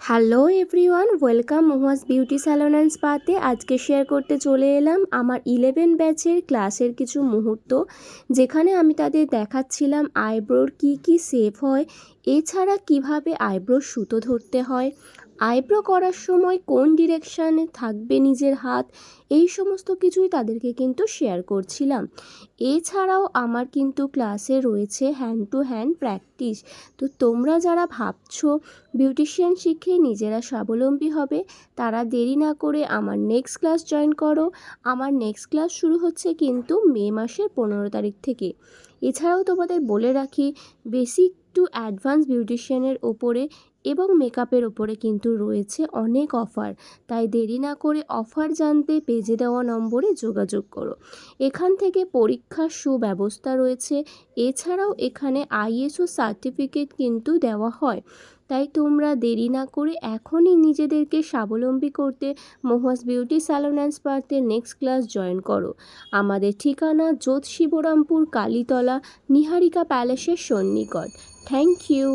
Hello everyone, welcome Mahua's beauty salon and স্পাতে। আজকে share করতে চলে এলাম আমার 11 ব্যাচের ক্লাসের কিছু মুহূর্ত, যেখানে আমি তাদের দেখাচ্ছিলাম আইব্রোর কি শেপ হয়, এছাড়া কিভাবে আইব্রোর সুতো ধরতে হয়, আইব্রো করার সময় কোন ডিরেকশানে থাকবে নিজের হাত, এই সমস্ত কিছুই তাদেরকে কিন্তু শেয়ার করছিলাম। এছাড়াও আমার কিন্তু ক্লাসে রয়েছে হ্যান্ড টু হ্যান্ড প্র্যাকটিস। তো তোমরা যারা ভাবছো বিউটিশিয়ান শিখে নিজেরা স্বাবলম্বী হবে, তারা দেরি না করে আমার নেক্সট ক্লাস জয়েন করো। আমার নেক্সট ক্লাস শুরু হচ্ছে কিন্তু মে মাসের 15 তারিখ থেকে। এছাড়াও তোমাদের বলে রাখি, বেসিক টু অ্যাডভান্স বিউটিশিয়ানের ওপরে এবং মেকআপের ওপরে কিন্তু রয়েছে অনেক অফার। তাই দেরি না করে অফার জানতে পেজে দেওয়া নম্বরে যোগাযোগ করো। এখান থেকে পরীক্ষার সুব্যবস্থা রয়েছে। এছাড়াও এখানে আইএসও সার্টিফিকেট কিন্তু দেওয়া হয়। তাই তোমরা দেরি না করে এখনই নিজেদেরকে স্বাবলম্বী করতে মহুয়াস বিউটি স্যালন অ্যান্ড স্পাতে নেক্সট ক্লাস জয়েন করো। আমাদের ঠিকানা যোধ শিবরামপুর, কালীতলা, নিহারিকা প্যালেসের সন্নিকট। Thank you.